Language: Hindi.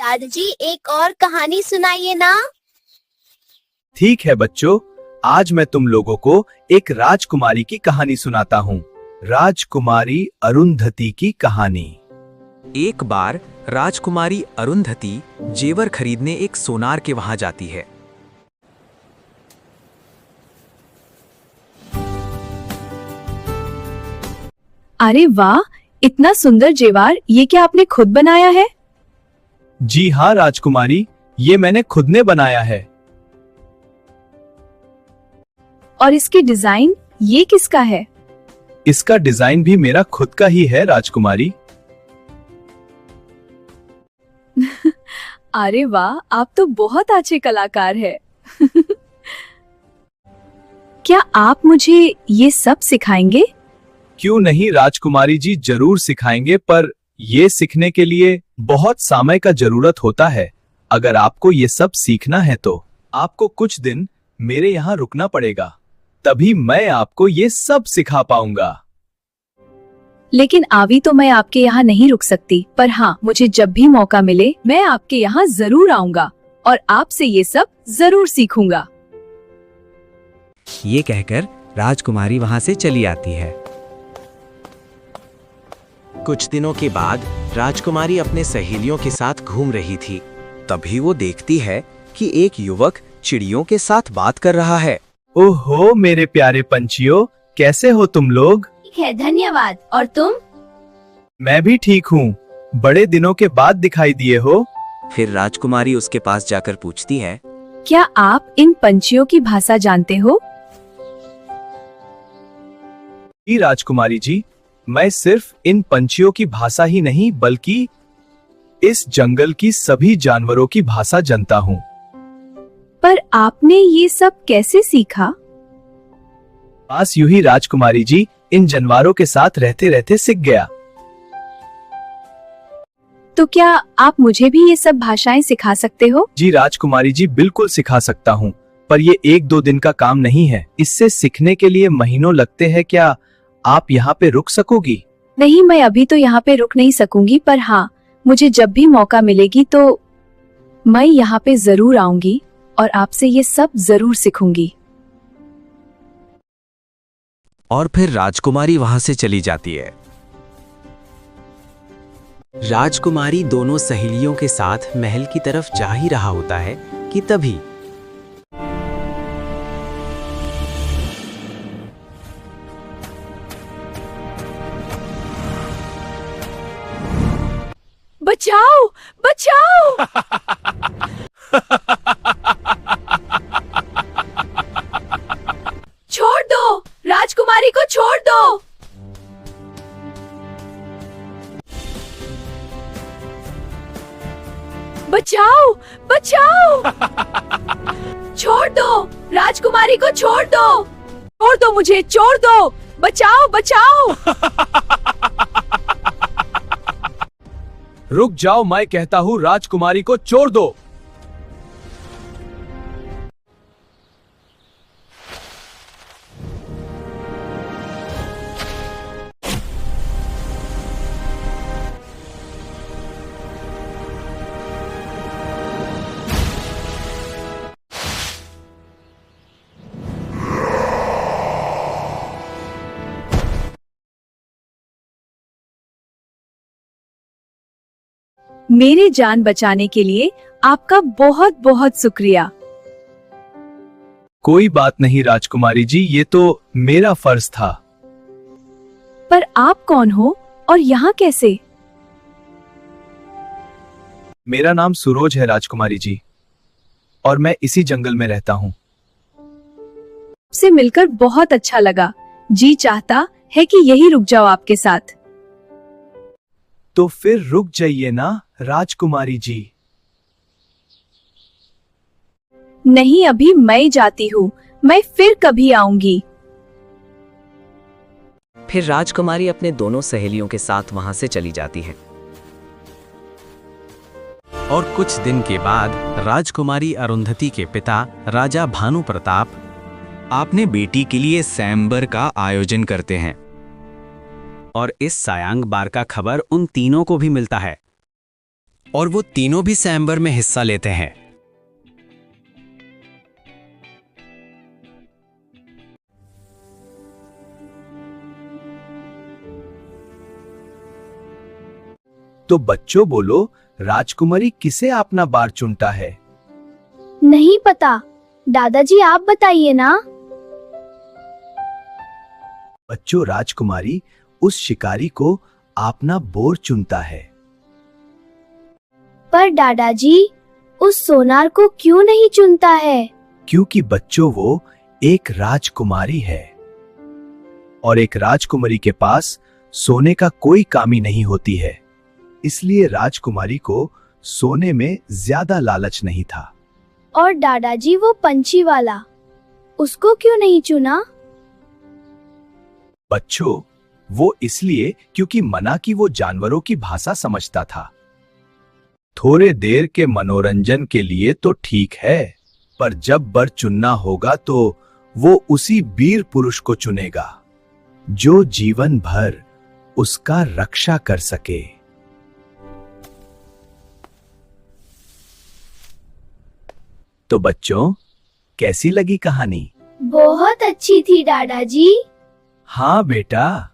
दादाजी एक और कहानी सुनाइए ना। ठीक है बच्चों, आज मैं तुम लोगों को एक राजकुमारी की कहानी सुनाता हूँ। राजकुमारी अरुंधति की कहानी। एक बार राजकुमारी अरुंधति जेवर खरीदने एक सोनार के वहां जाती है। अरे वाह, इतना सुंदर जेवर, ये क्या आपने खुद बनाया है? जी हाँ राजकुमारी, ये मैंने खुद ने बनाया है। और इसकी डिजाइन ये किसका है? इसका डिजाइन भी मेरा खुद का ही है राजकुमारी। अरे वाह, आप तो बहुत अच्छे कलाकार हैं। क्या आप मुझे ये सब सिखाएंगे? क्यों नहीं राजकुमारी जी, जरूर सिखाएंगे, पर ये सीखने के लिए बहुत समय का जरूरत होता है। अगर आपको ये सब सीखना है तो आपको कुछ दिन मेरे यहाँ रुकना पड़ेगा, तभी मैं आपको ये सब सिखा पाऊंगा। लेकिन अभी तो मैं आपके यहाँ नहीं रुक सकती, पर हाँ, मुझे जब भी मौका मिले मैं आपके यहाँ जरूर आऊंगा और आपसे ये सब जरूर सीखूंगा। ये कहकर राजकुमारी वहां से चली आती है। कुछ दिनों के बाद राजकुमारी अपने सहेलियों के साथ घूम रही थी। तभी वो देखती है कि एक युवक चिड़ियों के साथ बात कर रहा है। ओहो मेरे प्यारे पंछियों, कैसे हो तुम लोग? ठीक है, धन्यवाद। और तुम? मैं भी ठीक हूँ, बड़े दिनों के बाद दिखाई दिए हो। फिर राजकुमारी उसके पास जाकर पूछती है, क्या आप इन पंछियों की भाषा जानते हो? जी राजकुमारी जी, मैं सिर्फ इन पंछियों की भाषा ही नहीं बल्कि इस जंगल की सभी जानवरों की भाषा जानता हूँ। पर आपने ये सब कैसे सीखा? बस यूं ही राजकुमारी जी, इन जानवरों के साथ रहते रहते सीख गया। तो क्या आप मुझे भी ये सब भाषाएं सिखा सकते हो? जी राजकुमारी जी, बिल्कुल सिखा सकता हूँ, पर ये 1-2 दिन का काम नहीं है। इससे सीखने के लिए महीनों लगते हैं। क्या आप यहाँ पे रुक सकोगी? नहीं, मैं अभी तो यहाँ पे रुक नहीं सकूंगी, पर हाँ, मुझे जब भी मौका मिलेगी तो मैं यहाँ पे जरूर आऊंगी और आपसे ये सब जरूर सीखूंगी। और फिर राजकुमारी वहां से चली जाती है। राजकुमारी दोनों सहेलियों के साथ महल की तरफ जा ही रहा होता है कि तभी बचाओ, बचाओ! छोड़ दो, राजकुमारी को छोड़ दो। बचाओ, बचाओ! छोड़ दो, राजकुमारी को छोड़ दो। छोड़ दो, मुझे छोड़ दो। बचाओ, बचाओ! रुक जाओ, मैं कहता हूँ राजकुमारी को छोड़ दो। मेरी जान बचाने के लिए आपका बहुत बहुत शुक्रिया। कोई बात नहीं राजकुमारी जी, ये तो मेरा फर्ज था। पर आप कौन हो और यहाँ कैसे? मेरा नाम सुरोज है राजकुमारी जी, और मैं इसी जंगल में रहता हूँ। आपसे मिलकर बहुत अच्छा लगा। जी चाहता है कि यही रुक जाओ आपके साथ। तो फिर रुक जाइए ना राजकुमारी जी। नहीं, अभी मैं जाती हूँ, मैं फिर कभी आऊंगी। फिर राजकुमारी अपने दोनों सहेलियों के साथ वहां से चली जाती है। और कुछ दिन के बाद राजकुमारी अरुंधति के पिता राजा भानु प्रताप अपने बेटी के लिए स्वयंवर का आयोजन करते हैं। और इस सायांग बार का खबर उन तीनों को भी मिलता है। और वो तीनों भी स्वयंवर में हिस्सा लेते हैं। तो बच्चों बोलो, राजकुमारी किसे अपना बार चुनता है? नहीं पता, दादाजी आप बताइए ना। बच्चों, राजकुमारी उस शिकारी को अपना बोर चुनता है। पर दादाजी उस सोनार को क्यों नहीं चुनता है? क्योंकि बच्चों वो एक राजकुमारी है और एक राजकुमारी के पास सोने का कोई कमी नहीं होती है, इसलिए राजकुमारी को सोने में ज्यादा लालच नहीं था। और दादाजी वो पंछी वाला, उसको क्यों नहीं चुना? बच्चों, वो इसलिए क्योंकि मना की वो जानवरों की भाषा समझता था। थोड़े देर के मनोरंजन के लिए तो ठीक है, पर जब बर चुनना होगा तो वो उसी वीर पुरुष को चुनेगा जो जीवन भर उसका रक्षा कर सके। तो बच्चों, कैसी लगी कहानी? बहुत अच्छी थी दादाजी। हाँ बेटा,